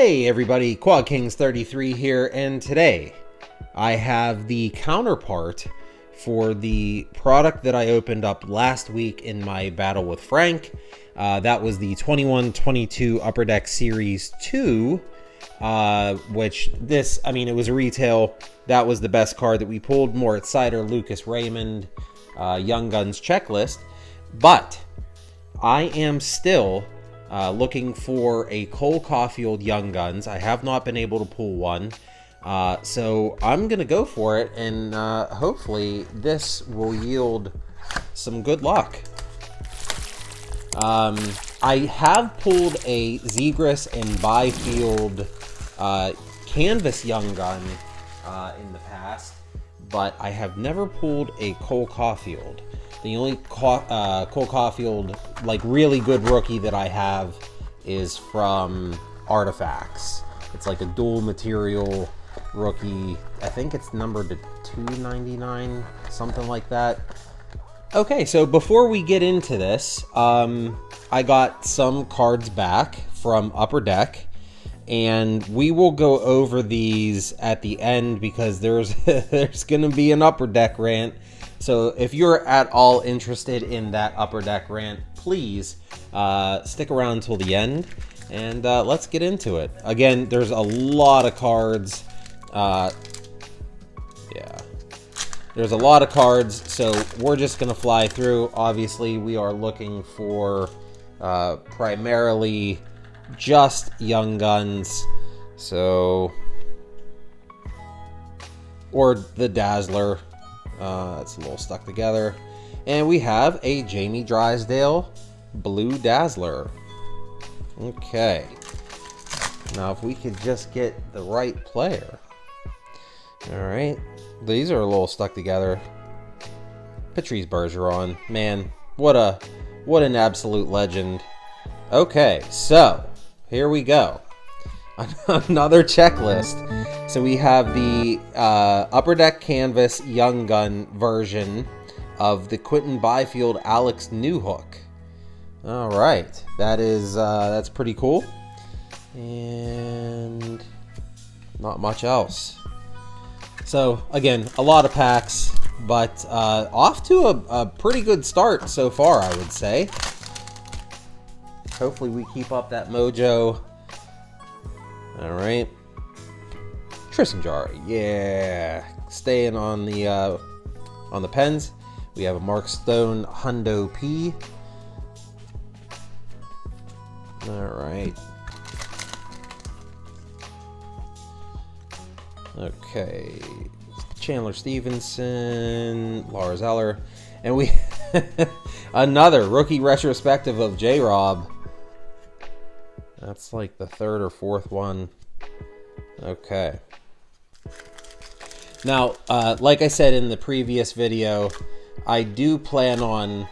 Hey everybody, Quad Kings 33 here, and today I have the counterpart for the product that I opened up last week in my battle with Frank. That was the 21-22 Upper Deck Series 2, which it was a retail. That was the best card that we pulled. Moritz Seider, Lucas Raymond, Young Guns checklist. But I am still looking for a Cole Caufield Young Guns. I have not been able to pull one. So I'm going to go for it, and hopefully this will yield some good luck. I have pulled a Zegras and Byfield Canvas Young Gun in the past, but I have never pulled a Cole Caufield. The only Cole Caufield, really good rookie that I have is from Artifacts. It's like a dual material rookie. I think it's numbered to 299, something like that. Okay, so before we get into this, I got some cards back from Upper Deck, and we will go over these at the end because there's going to be an Upper Deck rant. So if you're at all interested in that Upper Deck rant, please stick around until the end, and let's get into it. Again, there's a lot of cards. There's a lot of cards, so we're just going to fly through. Obviously, we are looking for primarily just Young Guns, or the Dazzler. It's a little stuck together. And we have a Jamie Drysdale Blue Dazzler. Okay. Now, if we could just get the right player. Alright. These are a little stuck together. Patrice Bergeron. Man, what an absolute legend. Okay, so here we go. Another checklist. So we have the Upper Deck Canvas Young Gun version of the Quinton Byfield Alex Newhook. All right, that's pretty cool, and not much else. So again, a lot of packs, but off to a pretty good start so far, I would say. Hopefully we keep up that mojo. All right. Tristan Jarry, yeah, staying on the pens. We have a Mark Stone Hundo P. All right. Okay. Chandler Stevenson, Lars Eller, and we another rookie retrospective of J-Rob. That's like the third or fourth one. Okay. Now, like I said in the previous video, I do plan on,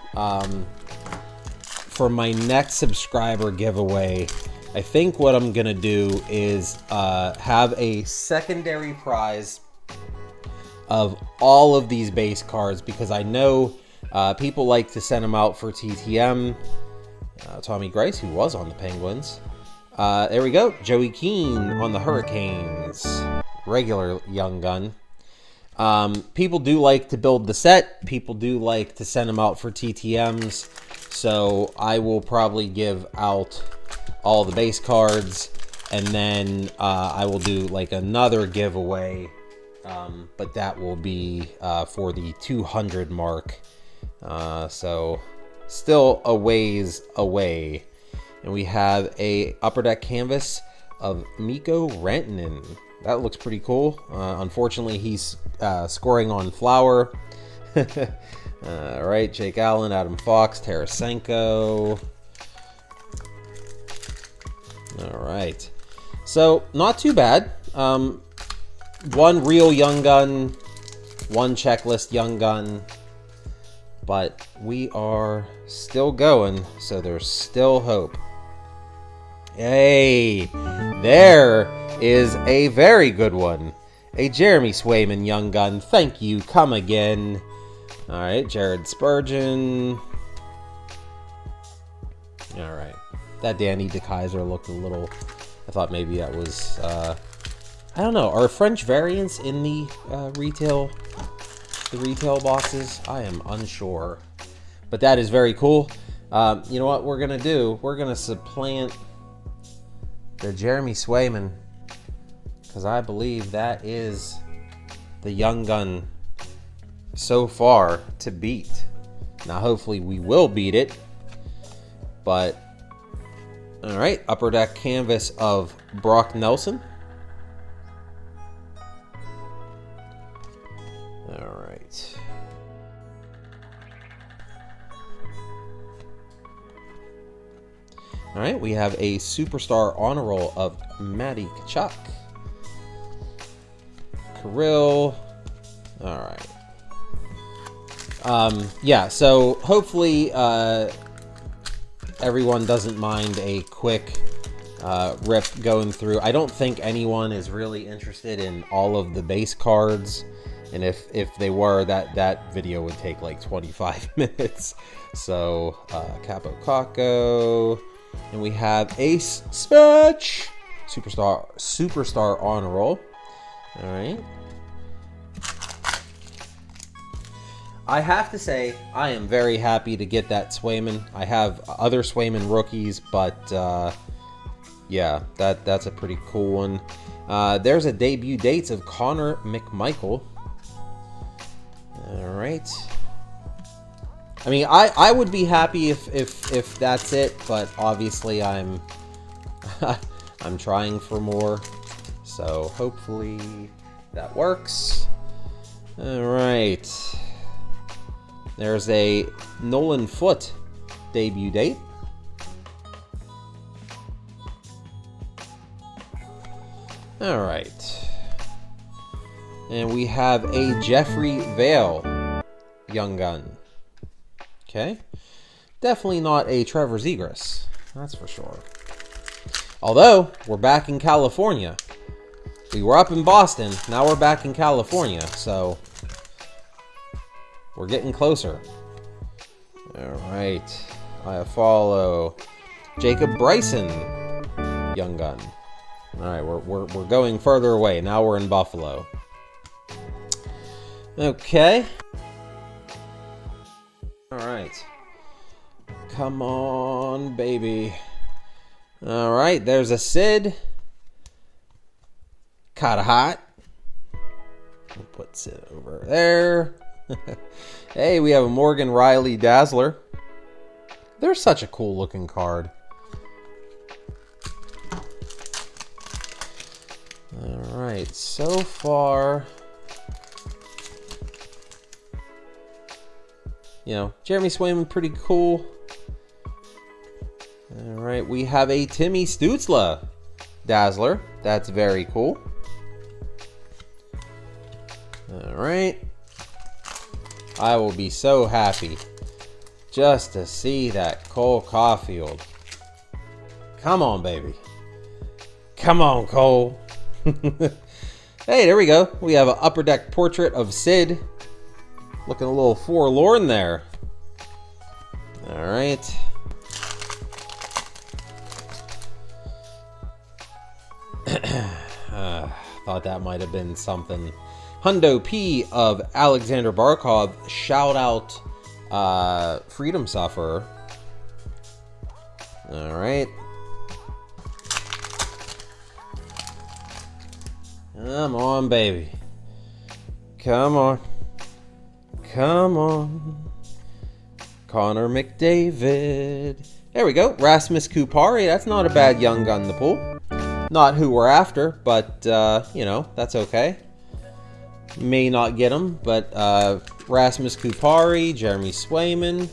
for my next subscriber giveaway, I think what I'm going to do is have a secondary prize of all of these base cards, because I know people like to send them out for TTM. Tommy Grice, who was on the Penguins. There we go. Joey Keane on the Hurricanes. Regular Young Gun. People do like to build the set. People do like to send them out for TTMs. So I will probably give out all the base cards. And then I will do like another giveaway. But that will be for the 200 mark. So still a ways away. And we have a Upper Deck canvas of Mikko Rantanen. That looks pretty cool. Unfortunately, he's scoring on Flower. All right, Jake Allen, Adam Fox, Tarasenko. All right. So, not too bad. One real Young Gun, one checklist Young Gun. But we are still going, so there's still hope. Hey, there is a very good one. A Jeremy Swayman Young Gun. Thank you. Come again. All right, Jared Spurgeon. All right. That Danny DeKaiser looked a I thought maybe that was, I don't know, are French variants in the retail boxes? I am unsure. But that is very cool. You know what we're going to do? We're going to supplant the Jeremy Swayman, because I believe that is the young gun so far to beat. Now, hopefully we will beat it. But, all right, upper deck canvas of Brock Nelson. All right. All right, we have a Superstar Honor Roll of Matty Tkachuk. Kirill. All right. Yeah, so hopefully everyone doesn't mind a quick rip going through. I don't think anyone is really interested in all of the base cards. And if they were, that video would take like 25 minutes. So, Capo Caco. And we have Ace Spatch. Superstar Honor Roll. Alright. I have to say, I am very happy to get that Swayman. I have other Swayman rookies, but yeah, that's a pretty cool one. There's a debut dates of Connor McMichael. All right. I mean, I would be happy if that's it, but obviously I'm I'm trying for more, so hopefully that works. All right. There's a Nolan Foote debut date. All right. And we have a Jeffrey Vale young gun. Okay. Definitely not a Trevor Zegras. That's for sure. Although, we're back in California. We were up in Boston. Now we're back in California. So, we're getting closer. Alright. I follow Jacob Bryson young gun. Alright, we're going further away. Now we're in Buffalo. Okay. Alright. Come on, baby. Alright, there's a Sid. Kinda hot. We'll put Sid over there. Hey, we have a Morgan Riley Dazzler. They're such a cool looking card. Alright, so far, you know, Jeremy Swayman, pretty cool. Alright, we have a Timmy Stützle Dazzler. That's very cool. Alright. I will be so happy just to see that Cole Caufield. Come on, baby. Come on, Cole. Hey, there we go. We have an upper deck portrait of Sid. Looking a little forlorn there. Alright. Thought that might have been something. Hundo P of Alexander Barkov. Shout out Freedom Sufferer. Alright. Come on, baby. Come on. Come on. Connor McDavid. There we go. Rasmus Kupari. That's not a bad young gun to pull. Not who we're after, but, you know, that's okay. May not get him, but Rasmus Kupari, Jeremy Swayman.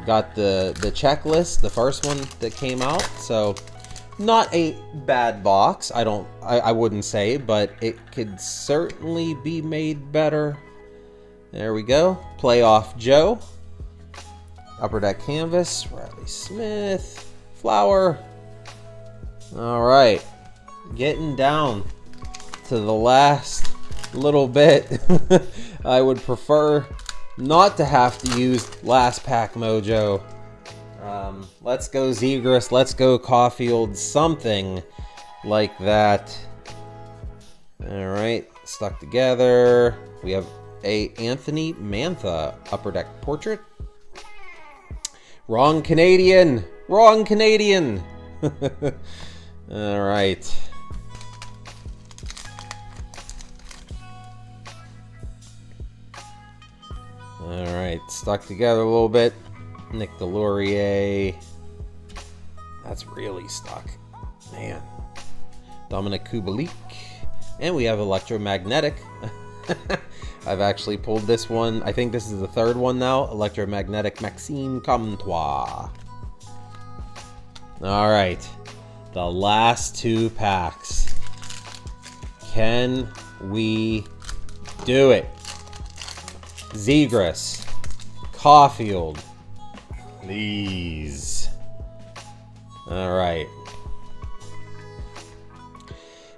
Got the checklist, the first one that came out. So, not a bad box. I wouldn't say, but it could certainly be made better. There we go. Playoff Joe. Upper deck canvas. Riley Smith. Flower. All right. Getting down to the last little bit. I would prefer not to have to use last pack mojo. Let's go Zegras. Let's go Caufield. Something like that. All right, stuck together. We have a Anthony Mantha Upper Deck portrait. Wrong Canadian. Wrong Canadian. All right. All right, stuck together a little bit. Nick Delorier. That's really stuck. Man. Dominic Kubalik. And we have Electromagnetic. I've actually pulled this one. I think this is the third one now. Electromagnetic Maxime Comtois. All right. The last two packs. Can we do it? Zegras. Caufield. Please. All right.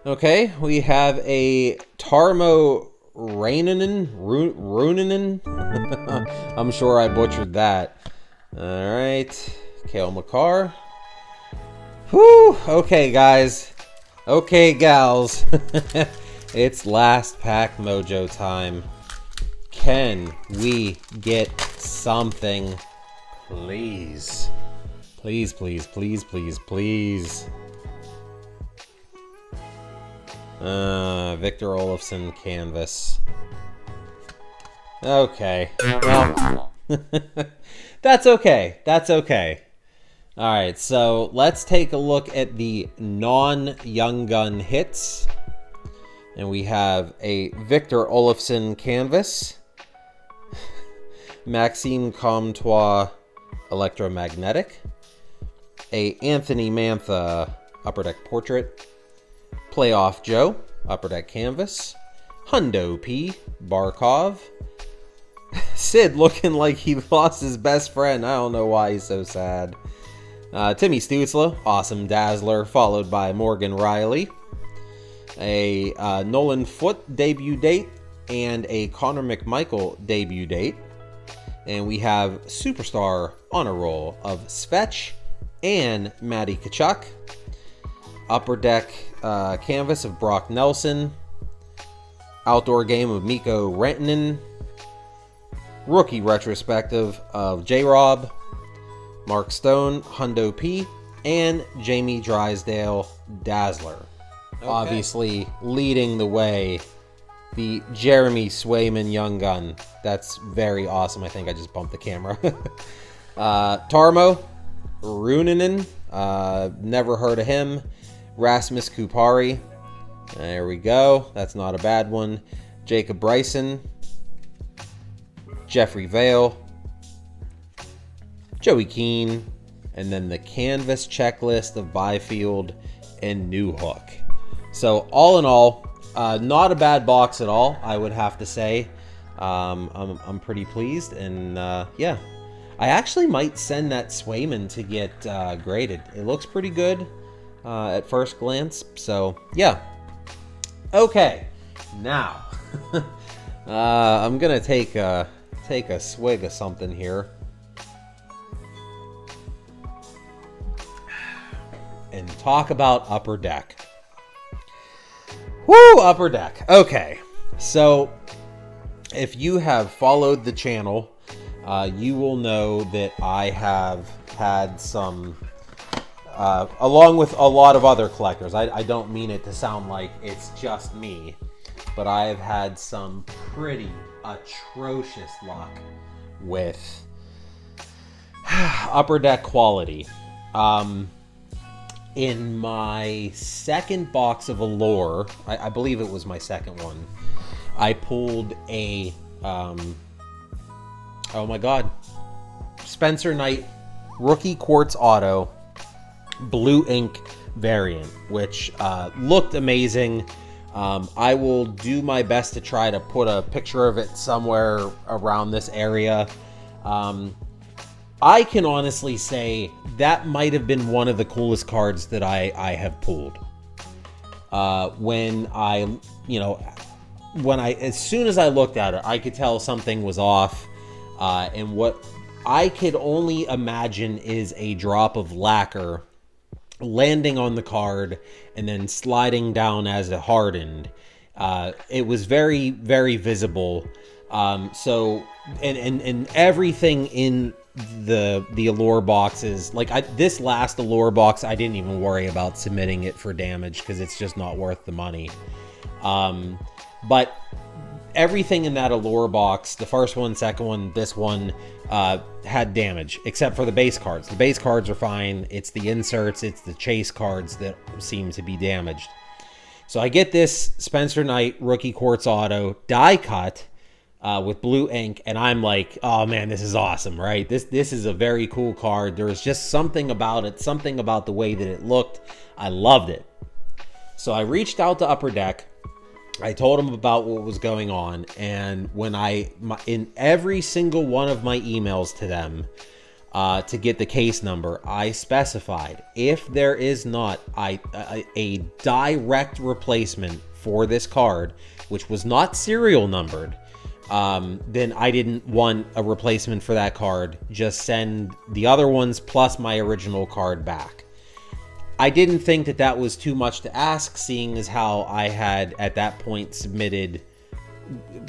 Okay, we have a Tarmo Runanen. I'm sure I butchered that. All right, Kale McCarr. Whew. Okay, guys. Okay, gals. It's last pack mojo time. Can we get something, please? Please, please, please, please, please. Victor Olofsson canvas. Okay. Well, that's okay. That's okay. All right, so let's take a look at the non-Young Gun hits. And we have a Victor Olofsson canvas. Maxime Comtois Electromagnetic. A Anthony Mantha Upper Deck portrait. Playoff Joe, Upper Deck canvas. Hundo P, Barkov. Sid looking like he lost his best friend. I don't know why he's so sad. Timmy Stutzla, Awesome Dazzler, followed by Morgan Riley. A Nolan Foote debut date and a Connor McMichael debut date. And we have Superstar Honor Roll of Svech and Matty Tkachuk. Upper Deck canvas of Brock Nelson. Outdoor game of Mikko Rantanen. Rookie retrospective of J-Rob. Mark Stone, Hundo P. And Jamie Drysdale Dazzler. Okay. Obviously leading the way, the Jeremy Swayman Young Gun. That's very awesome. I think I just bumped the camera. Tarmo Runanen. Never heard of him. Rasmus Kupari. There we go. That's not a bad one. Jacob Bryson. Jeffrey Vale. Joey Keane. And then the canvas checklist of Byfield and Newhook. So all in all, not a bad box at all, I would have to say. I'm pretty pleased. And yeah, I actually might send that Swayman to get graded. It looks pretty good at first glance. So yeah. Okay, now I'm gonna take a swig of something here and talk about Upper Deck. Woo, Upper Deck. Okay, so if you have followed the channel, you will know that I have had some, along with a lot of other collectors, I don't mean it to sound like it's just me, but I have had some pretty atrocious luck with Upper Deck quality. In my second box of Allure, I believe it was my second one, I pulled a, oh my god, Spencer Knight Rookie Quartz Auto Blue Ink variant, which looked amazing. I will do my best to try to put a picture of it somewhere around this area. I can honestly say that might have been one of the coolest cards that I have pulled. As soon as I looked at it, I could tell something was off. And what I could only imagine is a drop of lacquer landing on the card and then sliding down as it hardened. It was very, very visible. So everything in the allure boxes, like this last allure box, I didn't even worry about submitting it for damage because it's just not worth the money. But everything in that allure box, the first one, second one, this one, had damage, except for the base cards. The base cards are fine. It's the inserts, it's the chase cards that seem to be damaged. So I get this Spencer Knight Rookie Quartz Auto die cut with blue ink, and I'm like, oh man, this is awesome, right? This is a very cool card. There was just something about it, something about the way that it looked. I loved it. So I reached out to Upper Deck. I told them about what was going on, and when in every single one of my emails to them to get the case number, I specified if there is not a direct replacement for this card, which was not serial numbered, then I didn't want a replacement for that card. Just send the other ones plus my original card back. I didn't think that that was too much to ask, seeing as how I had at that point submitted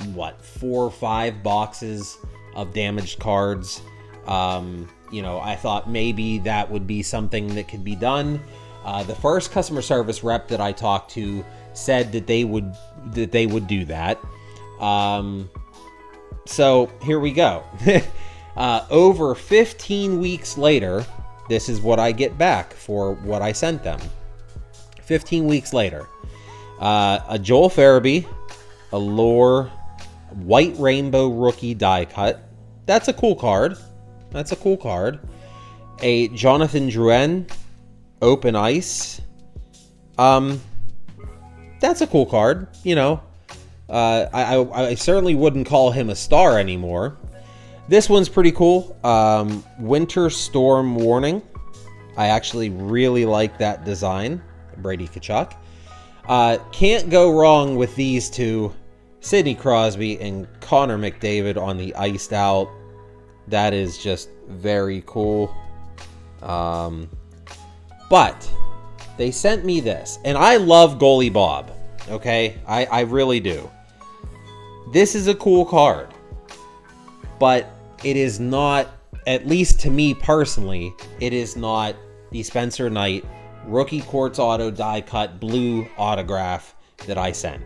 4 or 5 boxes of damaged cards. I thought maybe that would be something that could be done. The first customer service rep that I talked to said that they would do that. So here we go. Over 15 weeks later, this is what I get back for what I sent them. 15 weeks later, a Joel Farabee, Allure White Rainbow Rookie die cut. That's a cool card. A Jonathan Drouin Open Ice. That's a cool card. I certainly wouldn't call him a star anymore. This one's pretty cool. Winter Storm Warning. I actually really like that design. Brady Tkachuk. Can't go wrong with these two. Sidney Crosby and Connor McDavid on the iced out. That is just very cool. But they sent me this. And I love Goalie Bob. Okay? I really do. This is a cool card. But it is not, at least to me personally, it is not the Spencer Knight Rookie Quartz Auto die cut blue autograph that I sent.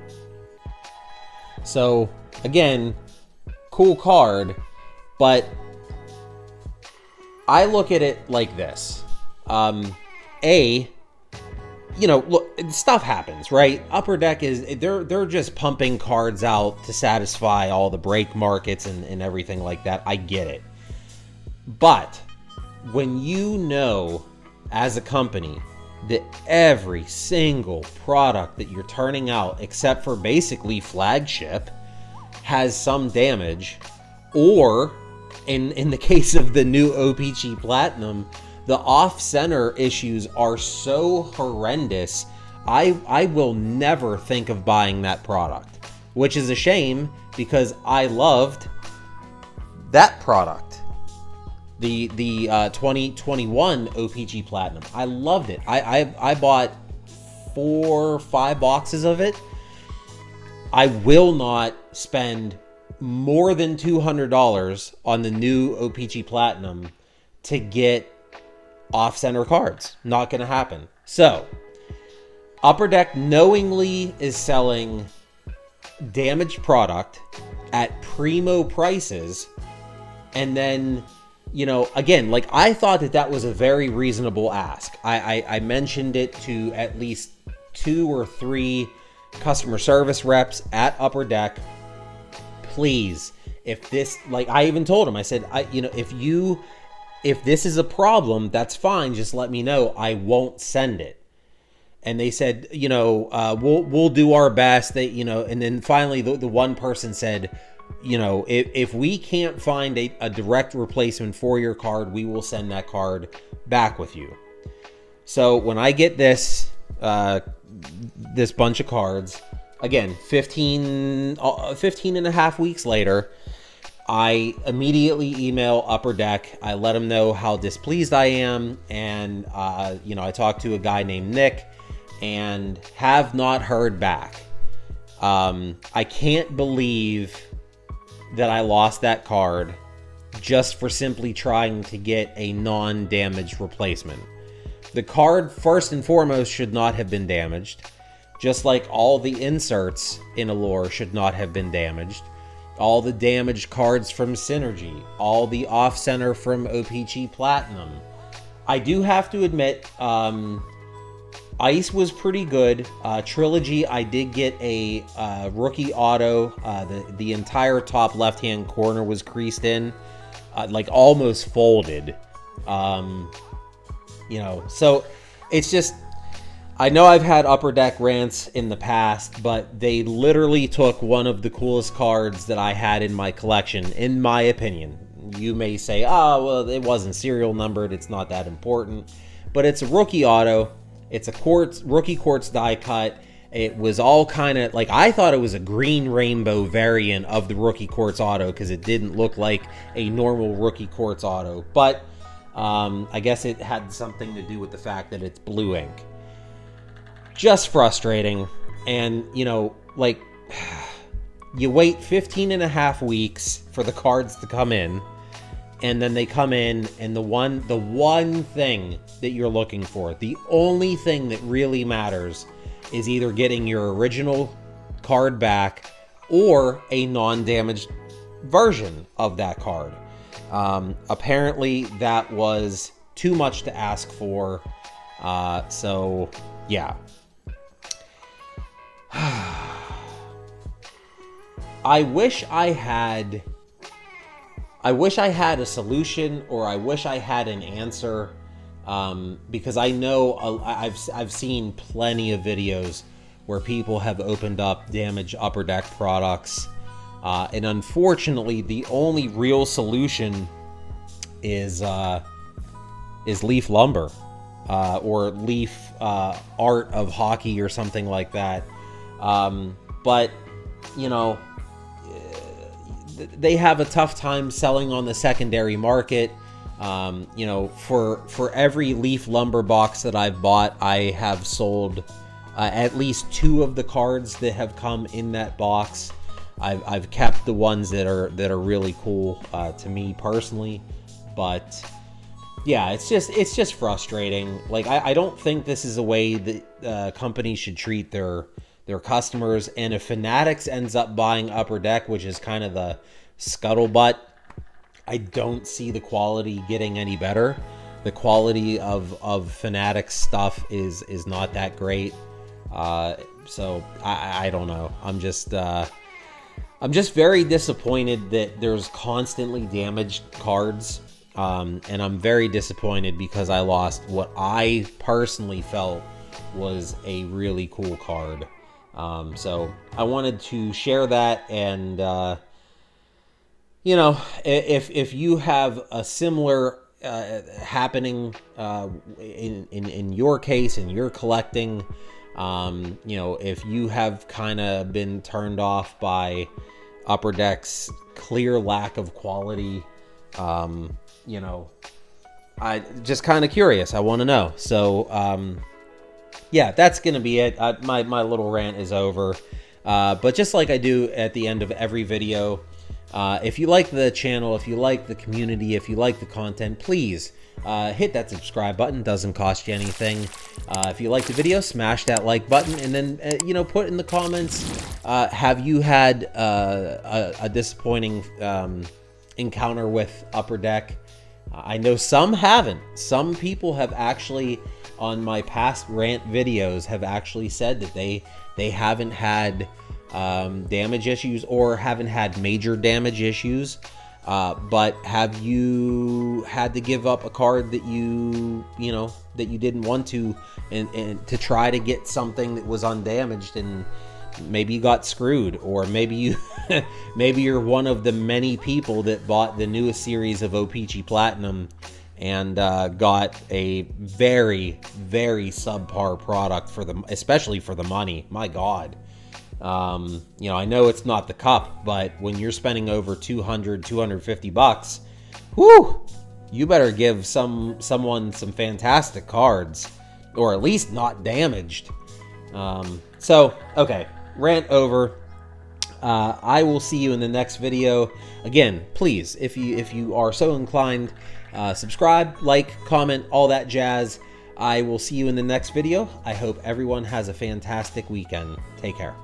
So, again, cool card, but I look at it like this. Look, stuff happens, right? Upper Deck they're just pumping cards out to satisfy all the break markets and everything like that. I get it. But when you know as a company that every single product that you're turning out, except for basically flagship, has some damage, or in the case of the new OPG Platinum, the off-center issues are so horrendous, I will never think of buying that product. Which is a shame, because I loved that product. The 2021 OPG Platinum. I loved it. I bought 4 or 5 boxes of it. I will not spend more than $200 on the new OPG Platinum to get off-center cards. Not going to happen. So, Upper Deck knowingly is selling damaged product at primo prices, and then, again, like, I thought that was a very reasonable ask. I mentioned it to at least 2 or 3 customer service reps at Upper Deck. Please, if this, like, I even told them, I said, if this is a problem, that's fine. Just let me know. I won't send it. And they said, we'll do our best. And then finally the one person said, if we can't find a direct replacement for your card, we will send that card back with you. So when I get this bunch of cards, again, 15 and a half weeks later, I immediately email Upper Deck. I let them know how displeased I am, and I talked to a guy named Nick, and have not heard back. I can't believe that I lost that card just for simply trying to get a non-damaged replacement. The card, first and foremost, should not have been damaged, just like all the inserts in Allure should not have been damaged. All the damaged cards from Synergy, all the off-center from OPG Platinum. I do have to admit, Ice was pretty good. Trilogy, I did get a rookie auto. The entire top left-hand corner was creased in, like almost folded. So it's just, I know I've had Upper Deck rants in the past, but they literally took one of the coolest cards that I had in my collection, in my opinion. You may say, oh, well, it wasn't serial numbered, it's not that important. But it's a rookie auto. It's a rookie quartz die cut. It was all kind of like, I thought it was a green rainbow variant of the rookie quartz auto because it didn't look like a normal rookie quartz auto. But I guess it had something to do with the fact that it's blue ink. Just frustrating. And, you wait 15 and a half weeks for the cards to come in, and then they come in, and the one thing that you're looking for, the only thing that really matters, is either getting your original card back or a non-damaged version of that card. Apparently that was too much to ask for. So yeah. I wish I had a solution, or I wish I had an answer, because I know I've seen plenty of videos where people have opened up damaged Upper Deck products, and unfortunately, the only real solution is Leaf Lumber, or Leaf Art of Hockey, or something like that. But they have a tough time selling on the secondary market. For every Leaf Lumber box that I've bought, I have sold at least 2 of the cards that have come in that box. I've kept the ones that are really cool to me personally, but yeah, it's just frustrating. Like, I don't think this is a way that companies should treat their customers. And if Fanatics ends up buying Upper Deck, which is kind of the scuttlebutt, I don't see the quality getting any better. The quality of Fanatics stuff is not that great. So I don't know. I'm just very disappointed that there's constantly damaged cards. And I'm very disappointed because I lost what I personally felt was a really cool card. So I wanted to share that, and if you have a similar happening in your case, in your collecting, if you have kind of been turned off by Upper Deck's clear lack of quality, I just kind of curious. I want to know. So yeah, that's going to be it. My little rant is over. But just like I do at the end of every video, if you like the channel, if you like the community, if you like the content, please hit that subscribe button. Doesn't cost you anything. If you like the video, smash that like button, and then put in the comments, have you had a disappointing encounter with Upper Deck? I know some haven't. Some people have actually, on my past rant videos, have actually said that they haven't had damage issues, or haven't had major damage issues. But have you had to give up a card that you didn't want to, and to try to get something that was undamaged, and maybe you got screwed, or maybe you're one of the many people that bought the newest series of OPG Platinum and got a very, very subpar product especially for the money. My God, You know, I know it's not the cup, but when you're spending over 200, 250 bucks, whoo, you better give someone some fantastic cards, or at least not damaged. So, okay, rant over. I will see you in the next video. Again, please, if you are so inclined, subscribe, like, comment, all that jazz. I will see you in the next video. I hope everyone has a fantastic weekend. Take care.